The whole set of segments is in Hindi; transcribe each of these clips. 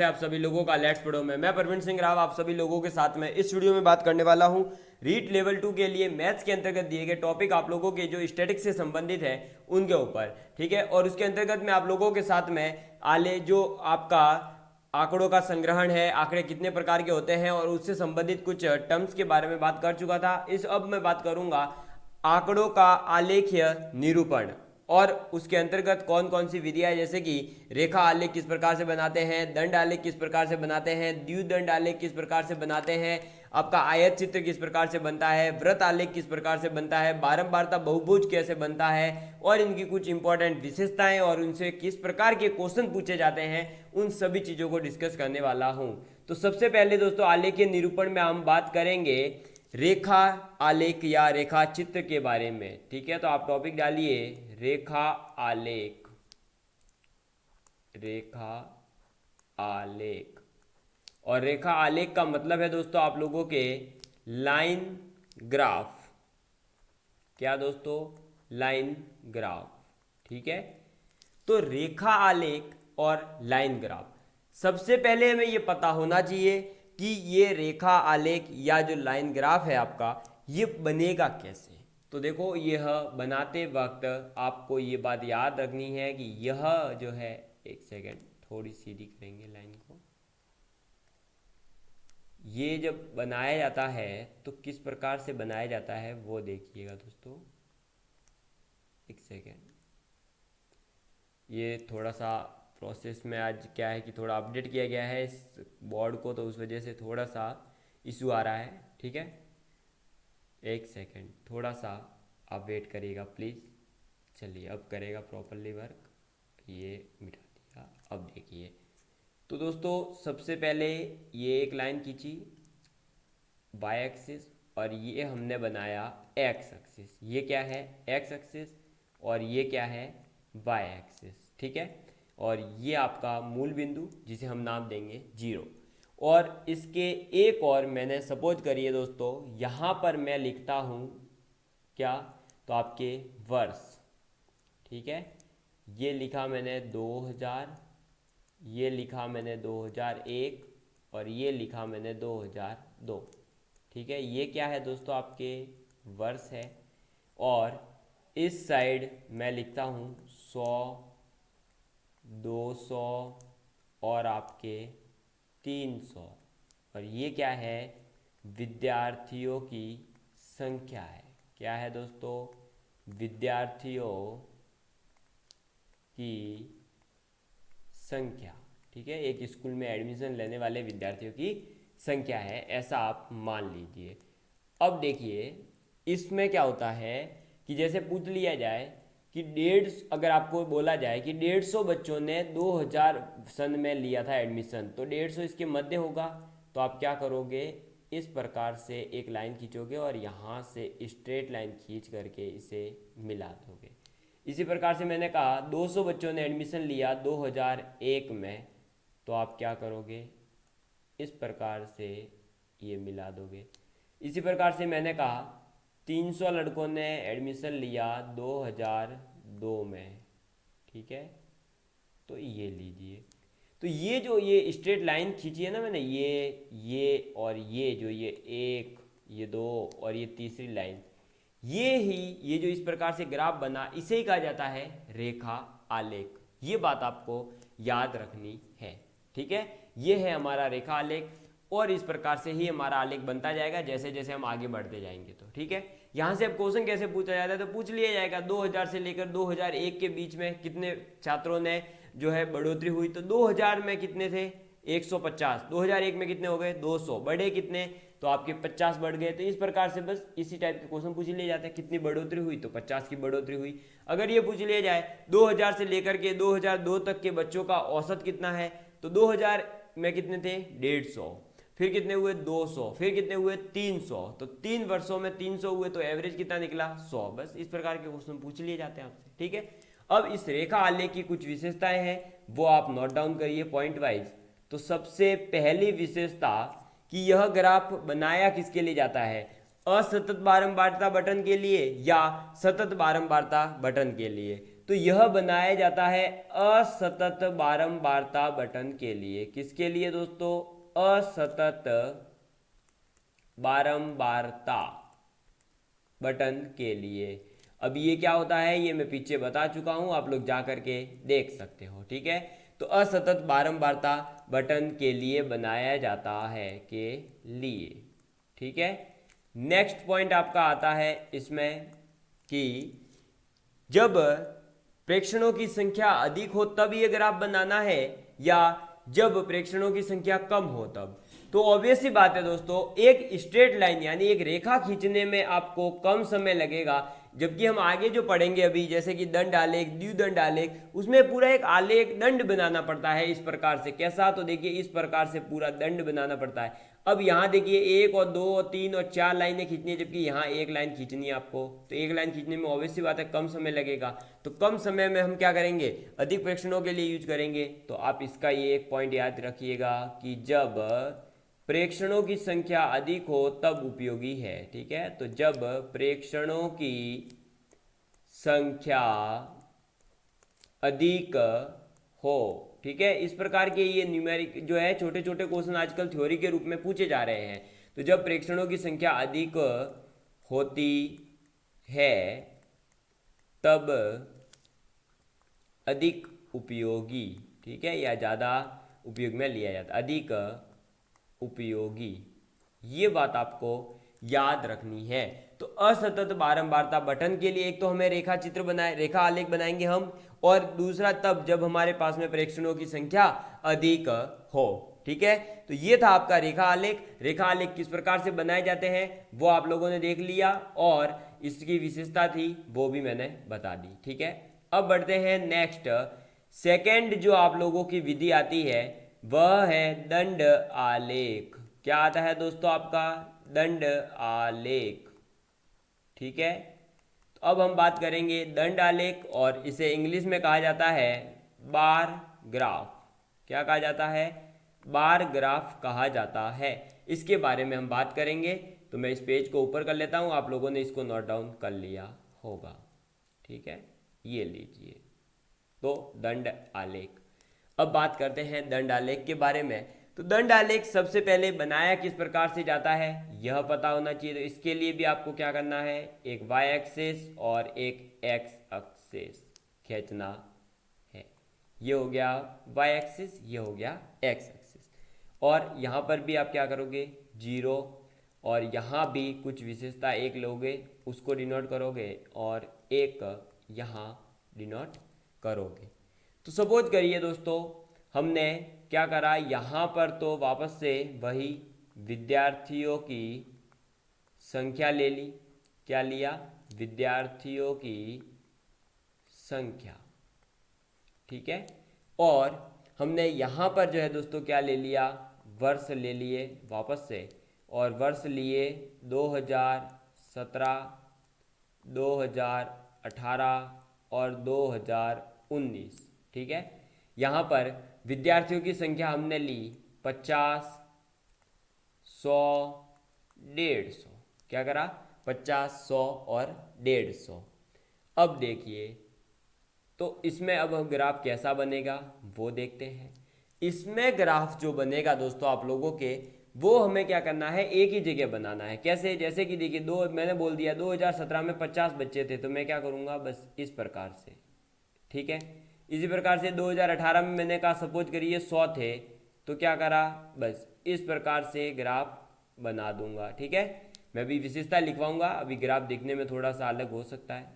आप सभी लोगों का लेट्स पढ़ो में मैं परवीन सिंह राव आप सभी लोगों के साथ में इस वीडियो में बात करने वाला हूं रीट लेवल 2 के लिए मैथ्स के अंतर्गत दिए गए टॉपिक आप लोगों के जो स्टैटिक्स से संबंधित है उनके ऊपर। ठीक है, और उसके अंतर्गत मैं आप लोगों के साथ में आले जो आपका आंकड़ों का संग्रहण है, आंकड़े कितने प्रकार के होते हैं और उससे संबंधित कुछ टर्म्स के बारे में बात कर चुका था। अब मैं बात करूंगा आंकड़ों का आलेख्य निरूपण और उसके अंतर्गत कौन कौन सी विधियां, जैसे कि रेखा आलेख किस प्रकार से बनाते हैं, दंड आलेख किस प्रकार से बनाते हैं, द्विदंड आलेख किस प्रकार से बनाते हैं, आपका आयत चित्र किस प्रकार से बनता है, वृत्त आलेख किस प्रकार से बनता है, बारंबारता बहुभुज कैसे बनता है और इनकी कुछ इंपॉर्टेंट विशेषताएं और उनसे किस प्रकार के क्वेश्चन पूछे जाते हैं, उन सभी चीजों को डिस्कस करने वाला हूं। तो सबसे पहले दोस्तों आलेखीय निरूपण में हम बात करेंगे रेखा आलेख या रेखा चित्र के बारे में। ठीक है, तो आप टॉपिक डालिए रेखा आलेख, रेखा आलेख। और रेखा आलेख का मतलब है दोस्तों आप लोगों के लाइन ग्राफ। क्या दोस्तों? Line graph. ठीक है, तो रेखा आलेख और लाइन ग्राफ, सबसे पहले हमें यह पता होना चाहिए कि ये रेखा आलेख या जो लाइन ग्राफ है आपका, ये बनेगा कैसे। तो देखो, यह बनाते वक्त आपको ये बात याद रखनी है कि यह जो है, एक सेकेंड थोड़ी सीधी करेंगे लाइन को। ये जब बनाया जाता है तो किस प्रकार से बनाया जाता है वो देखिएगा दोस्तों। एक सेकेंड, ये थोड़ा सा प्रोसेस में आज क्या है कि थोड़ा अपडेट किया गया है इस बोर्ड को, तो उस वजह से थोड़ा सा इशू आ रहा है। ठीक है, एक सेकेंड थोड़ा सा आप वेट करिएगा प्लीज़। चलिए, अब करेगा प्रॉपरली वर्क। ये मिटा दिया। अब देखिए, तो दोस्तों सबसे पहले ये एक लाइन खींची वाई एक्सिस और ये हमने बनाया एक्स एक्सिस। ये क्या है? X axis. और ये क्या है? Y axis. ठीक है, और ये आपका मूल बिंदु जिसे हम नाम देंगे 0। और इसके एक और मैंने सपोज करिए दोस्तों, यहाँ पर मैं लिखता हूँ क्या, तो आपके वर्ष। ठीक है, ये लिखा मैंने 2000, ये लिखा मैंने 2001 और ये लिखा मैंने 2002। ठीक है, ये क्या है दोस्तों? आपके वर्ष है। और इस साइड मैं लिखता हूँ 100, 200 और आपके 300। और ये क्या है? विद्यार्थियों की संख्या है। क्या है दोस्तों? विद्यार्थियों की संख्या। ठीक है, एक स्कूल में एडमिशन लेने वाले विद्यार्थियों की संख्या है, ऐसा आप मान लीजिए। अब देखिए, इसमें क्या होता है कि जैसे पूछ लिया जाए कि अगर आपको बोला जाए कि 150 बच्चों ने 2000 सन में लिया था एडमिशन, तो 150 इसके मध्य होगा। तो आप क्या करोगे? इस प्रकार से एक लाइन खींचोगे और यहाँ से स्ट्रेट लाइन खींच करके इसे मिला दोगे। इसी प्रकार से मैंने कहा 200 बच्चों ने एडमिशन लिया 2001 में, तो आप क्या करोगे? इस प्रकार से ये मिला दोगे। इसी प्रकार से मैंने कहा 300 लड़कों ने एडमिशन लिया 2002 में। ठीक है, तो ये लीजिए। तो ये जो ये स्ट्रेट लाइन खींची है ना मैंने, ये और ये जो ये एक, ये दो और ये तीसरी लाइन, ये जो इस प्रकार से ग्राफ बना, इसे ही कहा जाता है रेखा आलेख। ये बात आपको याद रखनी है। ठीक है, ये है हमारा रेखा आलेख और इस प्रकार से ही हमारा आलेख बनता जाएगा जैसे जैसे हम आगे बढ़ते जाएंगे। तो ठीक है, यहाँ से अब क्वेश्चन कैसे पूछा जाता है, तो पूछ लिया जाएगा 2000 से लेकर 2001 के बीच में कितने छात्रों ने जो है बढ़ोतरी हुई। तो 2000 में कितने थे? 150। 2001 में कितने हो गए? 200। बढ़े कितने? तो आपके 50 बढ़ गए। तो इस प्रकार से बस इसी टाइप के क्वेश्चन पूछ लिए जाते हैं। कितनी बढ़ोतरी हुई? तो 50 की बढ़ोतरी हुई। अगर ये पूछ लिया जाए 2000 से लेकर के 2002 तक के बच्चों का औसत कितना है, तो 2000 में कितने थे? 150। फिर कितने हुए? 200। फिर कितने हुए? 300। तो 3 वर्षों में 300 हुए, तो एवरेज कितना निकला? 100। बस इस प्रकार के क्वेश्चन पूछ लिए जाते हैं आपसे। ठीक है, अब इस रेखा आलेख की कुछ विशेषताएं हैं, वो आप नोट डाउन करिए पॉइंट वाइज। तो सबसे पहली विशेषता कि यह ग्राफ बनाया किसके लिए जाता है? असतत बारंबारता बटन के लिए या सतत बारंबारता बटन के लिए। तो यह बनाया जाता है असतत बारंबारता बटन के लिए। किसके लिए दोस्तों? असतत बारंबारता बटन के लिए। अब ये क्या होता है ये मैं पीछे बता चुका हूं, आप लोग जा करके देख सकते हो। ठीक है, तो असतत बारंबारता बटन के लिए बनाया जाता है के लिए। ठीक है, नेक्स्ट पॉइंट आपका आता है इसमें कि जब प्रेक्षणों की संख्या अधिक हो तब ये ग्राफ बनाना है, या जब प्रेक्षणों की संख्या कम हो तब। तो ऑब्वियस सी बात है दोस्तों, एक स्ट्रेट लाइन यानी एक रेखा खींचने में आपको कम समय लगेगा, जबकि हम आगे जो पढ़ेंगे अभी, जैसे कि दंड आलेख, द्विदंड आलेख, उसमें पूरा एक आलेख दंड बनाना पड़ता है इस प्रकार से। कैसा? तो देखिए इस प्रकार से पूरा दंड बनाना पड़ता है। अब यहाँ देखिए 1 और 2 और 3 और 4 लाइनें खींचनी है, जबकि यहाँ एक लाइन खींचनी है आपको। तो एक लाइन खींचने में ऑब्वियस सी बात है कम समय लगेगा, तो कम समय में हम क्या करेंगे? अधिक प्रेक्षणों के लिए यूज करेंगे। तो आप इसका ये एक पॉइंट याद रखिएगा कि जब प्रेक्षणों की संख्या अधिक हो तब उपयोगी है। ठीक है, तो जब प्रेक्षणों की संख्या अधिक हो, ठीक है, इस प्रकार के ये न्यूमेरिक जो है छोटे छोटे क्वेश्चन आजकल थ्योरी के रूप में पूछे जा रहे हैं। तो जब प्रेक्षणों की संख्या अधिक होती है तब अधिक उपयोगी, ठीक है, या ज़्यादा उपयोग में लिया जाता, अधिक उपयोगी, ये बात आपको याद रखनी है। तो असतत बारंबारता बटन के लिए एक तो हमें रेखा चित्र बनाए, रेखा आलेख बनाएंगे हम, और दूसरा तब जब हमारे पास में प्रेक्षणों की संख्या अधिक हो। ठीक है, तो ये था आपका रेखा आलेख। रेखा आलेख किस प्रकार से बनाए जाते हैं वो आप लोगों ने देख लिया, और इसकी विशेषता थी वो भी मैंने बता दी। ठीक है, अब बढ़ते हैं नेक्स्ट। सेकेंड जो आप लोगों की विधि आती है वह है दंड आलेख। क्या आता है दोस्तों? आपका दंड आलेख। ठीक है, तो अब हम बात करेंगे दंड आलेख, और इसे इंग्लिश में कहा जाता है बार ग्राफ। क्या कहा जाता है? बार ग्राफ कहा जाता है। इसके बारे में हम बात करेंगे। तो मैं इस पेज को ऊपर कर लेता हूं, आप लोगों ने इसको नोट डाउन कर लिया होगा। ठीक है, ये लीजिए, तो दंड आलेख। अब बात करते हैं दंड आलेख के बारे में। तो दंड आलेख सबसे पहले बनाया किस प्रकार से जाता है यह पता होना चाहिए। तो इसके लिए भी आपको क्या करना है? एक वाई एक्सिस और एक एक्स एक्सिस खींचना है। ये हो गया वाई एक्सिस, ये हो गया एक्स एक्सिस, और यहाँ पर भी आप क्या करोगे? 0, और यहाँ भी कुछ विशेषता एक लोगे, उसको डिनोट करोगे, और एक यहाँ डिनोट करोगे। तो सपोज करिए दोस्तों हमने क्या करा, यहाँ पर तो वापस से वही विद्यार्थियों की संख्या ले ली। क्या लिया? विद्यार्थियों की संख्या। ठीक है, और हमने यहाँ पर जो है दोस्तों क्या ले लिया? वर्ष ले लिए वापस से, और वर्ष लिए 2017, 2018 और 2019। ठीक है, यहाँ पर विद्यार्थियों की संख्या हमने ली 50, 100, 150। क्या करा? 50, 100 और 150। अब देखिए, तो इसमें अब ग्राफ कैसा बनेगा वो देखते हैं। इसमें ग्राफ जो बनेगा दोस्तों आप लोगों के, वो हमें क्या करना है? एक ही जगह बनाना है। कैसे? जैसे कि देखिए मैंने बोल दिया 2017 में 50 बच्चे थे, तो मैं क्या करूँगा? बस इस प्रकार से। ठीक है, इसी प्रकार से 2018 में मैंने कहा सपोज करिए 100 थे, तो क्या करा? बस इस प्रकार से ग्राफ बना दूंगा। ठीक है, मैं भी विशेषता लिखवाऊंगा, अभी ग्राफ देखने में थोड़ा सा अलग हो सकता है।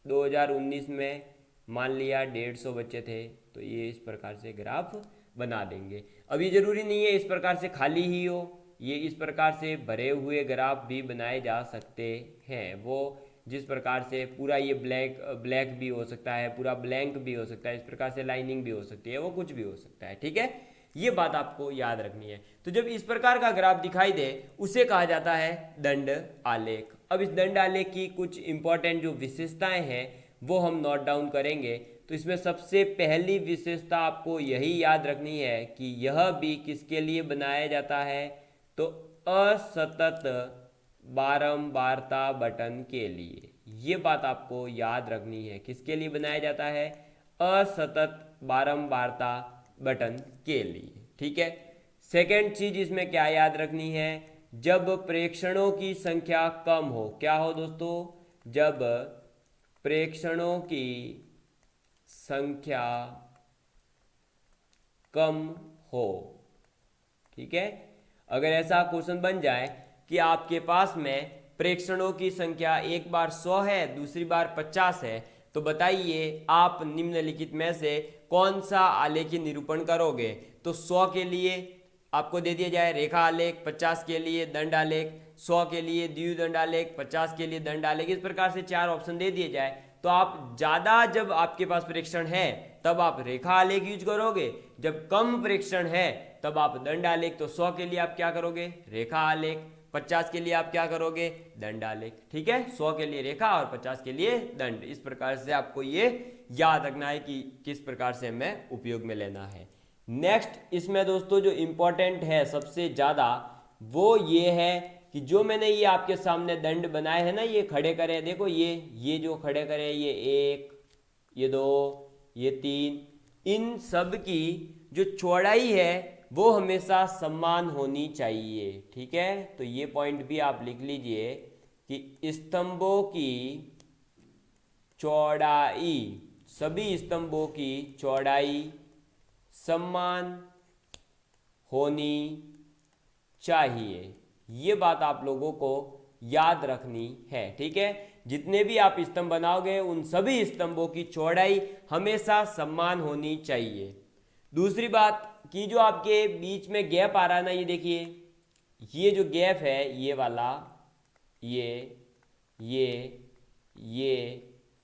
2019 में मान लिया 150 बच्चे थे, तो ये इस प्रकार से ग्राफ बना देंगे। अभी जरूरी नहीं है इस प्रकार से खाली ही हो, ये इस प्रकार से भरे हुए ग्राफ भी बनाए जा सकते हैं। वो जिस प्रकार से पूरा ये ब्लैक भी हो सकता है, पूरा ब्लैंक भी हो सकता है, इस प्रकार से लाइनिंग भी हो सकती है, वो कुछ भी हो सकता है। ठीक है, ये बात आपको याद रखनी है। तो जब इस प्रकार का ग्राफ दिखाई दे उसे कहा जाता है दंड आलेख। अब इस दंड आलेख की कुछ इंपॉर्टेंट जो विशेषताएं हैं वो हम नोट डाउन करेंगे। तो इसमें सबसे पहली विशेषता आपको यही याद रखनी है कि यह भी किसके लिए बनाया जाता है? तो असतत बारंबारता बटन के लिए। ये बात आपको याद रखनी है। किसके लिए बनाया जाता है? असतत बारंबारता बटन के लिए, ठीक है। सेकेंड चीज इसमें क्या याद रखनी है? जब प्रेक्षणों की संख्या कम हो, क्या हो दोस्तों? जब प्रेक्षणों की संख्या कम हो, ठीक है। अगर ऐसा क्वेश्चन बन जाए कि आपके पास में प्रेक्षणों की संख्या एक बार 100 है, दूसरी बार 50 है, तो बताइए आप निम्नलिखित में से कौन सा आलेखी निरूपण करोगे? तो 100 के लिए आपको दे दिया जाए रेखा आलेख, 50 के लिए दंड आलेख, 100 के लिए द्विदंड आलेख, 50 के लिए दंड आलेख, इस प्रकार से 4 ऑप्शन दे दिए जाए, तो आप ज़्यादा जब आपके पास प्रेक्षण है तब आप रेखा आलेख यूज करोगे, जब कम प्रेक्षण है तब आप दंड आलेख। तो 100 के लिए आप क्या करोगे? रेखा आलेख। 50 के लिए आप क्या करोगे? दंड आलेख, ठीक है। 100 के लिए रेखा और 50 के लिए दंड। इस प्रकार से आपको ये याद रखना है कि किस प्रकार से हमें उपयोग में लेना है। नेक्स्ट इसमें दोस्तों जो इंपॉर्टेंट है सबसे ज़्यादा, वो ये है कि जो मैंने ये आपके सामने दंड बनाए हैं ना, ये खड़े करे, देखो ये जो खड़े करे, ये 1, ये 2, ये 3, इन सब की जो चौड़ाई है वो हमेशा समान होनी चाहिए, ठीक है। तो ये पॉइंट भी आप लिख लीजिए कि स्तंभों की चौड़ाई, सभी स्तंभों की चौड़ाई समान होनी चाहिए। ये बात आप लोगों को याद रखनी है, ठीक है। जितने भी आप स्तंभ बनाओगे उन सभी स्तंभों की चौड़ाई हमेशा समान होनी चाहिए। दूसरी बात कि जो आपके बीच में गैप आ रहा है ना, ये देखिए, ये जो गैप है ये वाला, ये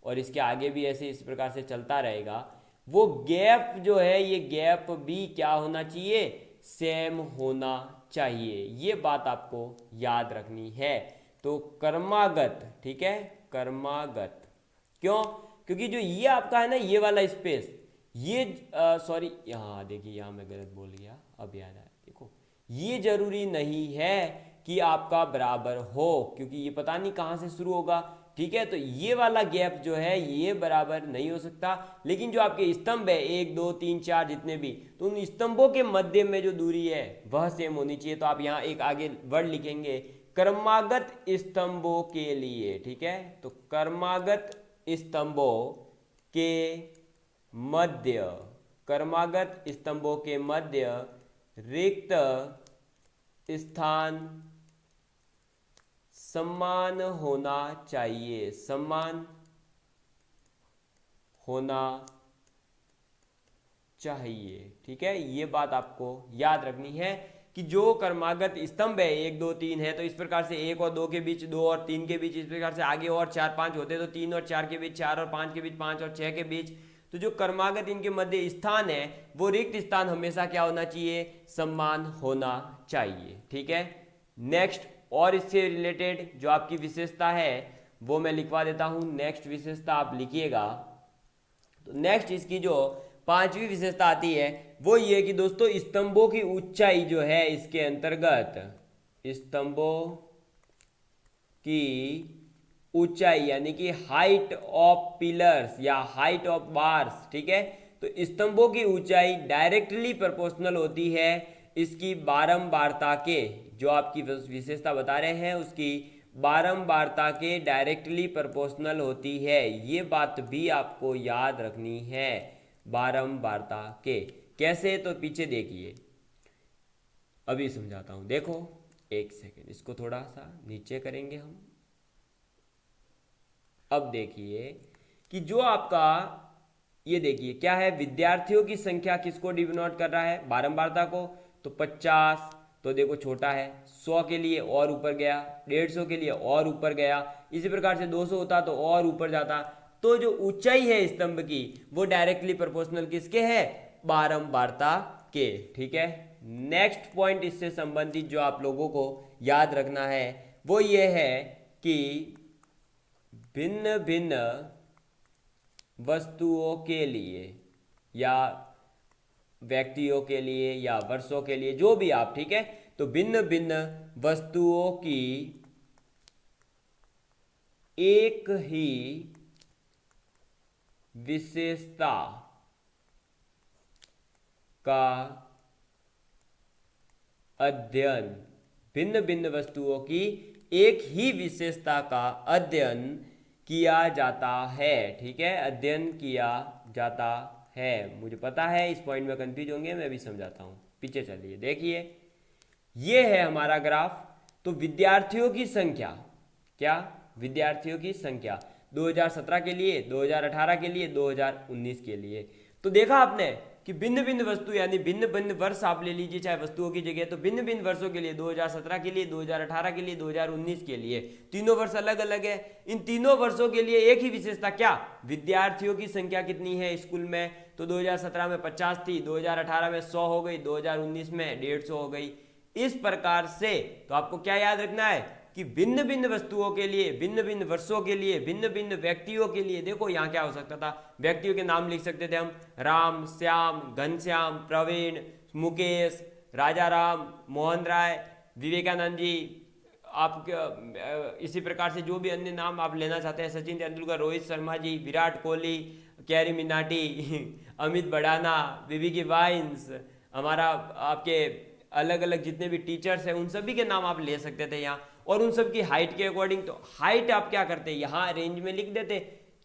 और इसके आगे भी ऐसे इस प्रकार से चलता रहेगा, वो गैप जो है ये गैप भी क्या होना चाहिए? सेम होना चाहिए। ये बात आपको याद रखनी है। तो कर्मागत, ठीक है, कर्मागत। क्यों? क्योंकि जो ये आपका है ना ये वाला स्पेस, ये सॉरी, यहाँ देखिए, यहाँ मैं गलत बोल गया, अब याद आया। देखो ये जरूरी नहीं है कि आपका बराबर हो, क्योंकि ये पता नहीं कहाँ से शुरू होगा, ठीक है। तो ये वाला गैप जो है ये बराबर नहीं हो सकता, लेकिन जो आपके स्तंभ है 1 2 3 4 जितने भी, तो उन स्तंभों के मध्य में जो दूरी है वह सेम होनी चाहिए। तो आप यहाँ एक आगे वर्ड लिखेंगे क्रमागत स्तंभों के लिए, ठीक है। तो क्रमागत स्तंभों के मध्य, क्रमागत स्तंभों के मध्य रिक्त स्थान समान होना चाहिए, समान होना चाहिए, ठीक है। ये बात आपको याद रखनी है कि जो कर्मागत स्तंभ है 1 2 3 है, तो इस प्रकार से 1 और 2 के बीच, 2 और 3 के बीच, इस प्रकार से आगे और 4 5 होते, तो 3 और 4 के बीच, 4 और 5 के बीच, 5 और 6 के बीच, तो जो कर्मागत इनके मध्य स्थान है वो रिक्त स्थान हमेशा क्या होना चाहिए? समान होना चाहिए, ठीक है। नेक्स्ट, और इससे रिलेटेड जो आपकी विशेषता है वो मैं लिखवा देता हूं। नेक्स्ट विशेषता आप लिखिएगा। तो नेक्स्ट इसकी जो 5वीं विशेषता आती है वो ये कि दोस्तों स्तंभों की ऊंचाई जो है इसके अंतर्गत, स्तंभों की ऊंचाई यानी कि हाइट ऑफ पिलर्स या हाइट ऑफ बार्स, ठीक है। तो स्तंभों की ऊंचाई डायरेक्टली प्रोपोर्शनल होती है इसकी बारंबारता के, जो आपकी विशेषता बता रहे हैं उसकी बारंबारता के डायरेक्टली प्रोपोर्शनल होती है। ये बात भी आपको याद रखनी है, बारंबारता के। कैसे? तो पीछे देखिए, अभी समझाता हूं। देखो एक सेकेंड, इसको थोड़ा सा नीचे करेंगे हम। अब देखिए कि जो आपका ये देखिए क्या है, विद्यार्थियों की संख्या किसको डिनोट कर रहा है? बारंबारता को। तो 50 तो देखो छोटा है, 100 के लिए और ऊपर गया, 150 के लिए और ऊपर गया, इसी प्रकार से 200 होता तो और ऊपर जाता। तो जो ऊंचाई है स्तंभ की वो डायरेक्टली प्रोपोर्शनल किसके है? बारंबारता के, ठीक है। नेक्स्ट पॉइंट इससे संबंधित जो आप लोगों को याद रखना है वो ये है कि भिन्न भिन्न वस्तुओं के लिए या व्यक्तियों के लिए या वर्षों के लिए, जो भी आप, ठीक है, तो भिन्न भिन्न वस्तुओं की एक ही विशेषता का अध्ययन, भिन्न भिन्न वस्तुओं की एक ही विशेषता का अध्ययन किया जाता है। ठीक है, अध्ययन किया जाता है। मुझे पता है इस पॉइंट में कंफ्यूज होंगे, मैं भी समझाता हूं। पीछे चलिए, देखिए ये है हमारा ग्राफ। तो विद्यार्थियों की संख्या, क्या विद्यार्थियों की संख्या 2017 के लिए, 2018 के लिए, 2019 के लिए। तो देखा आपने कि भिन्न भिन्न वस्तु यानी भिन्न भिन्न वर्ष आप ले लीजिए चाहे वस्तुओं की जगह, तो भिन्न भिन्न वर्षों के लिए 2017 के लिए, 2018 के लिए, 2019 के लिए तीनों वर्ष अलग अलग है। इन तीनों वर्षों के लिए एक ही विशेषता, क्या विद्यार्थियों की संख्या कितनी है स्कूल में। तो 2017 में 50 थी, 2018 में 100 हो गई, 2019 में 150 हो गई। इस प्रकार से तो आपको क्या याद रखना है कि भिन्न भिन्न वस्तुओं के लिए, भिन्न भिन्न वर्षों के लिए, भिन्न भिन्न व्यक्तियों के लिए, देखो यहाँ क्या हो सकता था, व्यक्तियों के नाम लिख सकते थे हम, राम, श्याम, घनश्याम, प्रवीण, मुकेश, राजा राम, मोहन राय, विवेकानंद जी। आप इसी प्रकार से जो भी अन्य नाम आप लेना चाहते हैं, सचिन तेंदुलकर, रोहित शर्मा जी, विराट कोहली, कैरी मिनाटी, अमित बड़ाना, बीबी की वाइन्स, हमारा आपके अलग अलग जितने भी टीचर्स हैं उन सभी के नाम आप ले सकते थे यहाँ, और उन सब की हाइट के अकॉर्डिंग। तो हाइट आप क्या करते, यहाँ रेंज में लिख देते,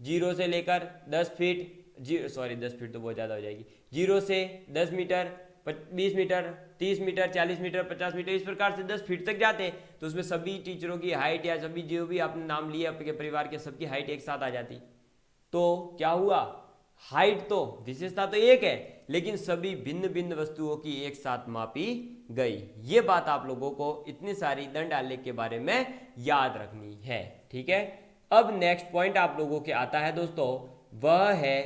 0 से लेकर 10 फीट, 10 फीट तो बहुत ज़्यादा हो जाएगी, 0 से 10 metre, 20 metre, 30 metre, 40 metre, 50 metre, इस प्रकार से 10 फीट तक जाते। तो उसमें सभी टीचरों की हाइट या सभी जो भी आपने नाम लिए आपके परिवार के सबकी हाइट एक साथ आ जाती। तो क्या हुआ, हाइट तो विशेषता तो एक है, लेकिन सभी भिन्न भिन्न वस्तुओं की एक साथ मापी गई। ये बात आप लोगों को इतनी सारी दंड आलेख के बारे में याद रखनी है। ठीक है, अब नेक्स्ट पॉइंट आप लोगों के आता है दोस्तों, वह है,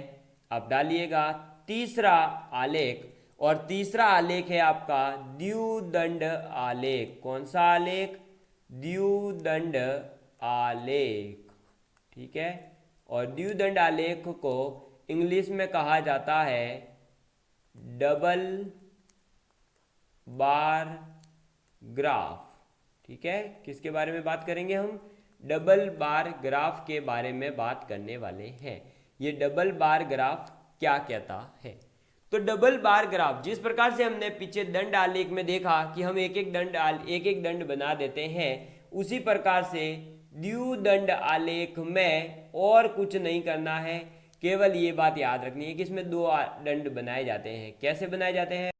आप डालिएगा तीसरा आलेख, और तीसरा आलेख है आपका द्युदंड आलेख। कौन सा आलेख, द्युदंड आलेख। ठीक है, और द्युदंड आलेख को इंग्लिश में कहा जाता है डबल बार ग्राफ। ठीक है, किसके बारे में बात करेंगे हम, डबल बार ग्राफ के बारे में बात करने वाले हैं। ये डबल बार ग्राफ क्या कहता है, तो डबल बार ग्राफ जिस प्रकार से हमने पीछे दंड आलेख में देखा कि हम एक एक दंड बना देते हैं, उसी प्रकार से द्युदंड आलेख में और कुछ नहीं करना है, केवल ये बात याद रखनी है कि इसमें 2 दंड बनाए जाते हैं। कैसे बनाए जाते हैं,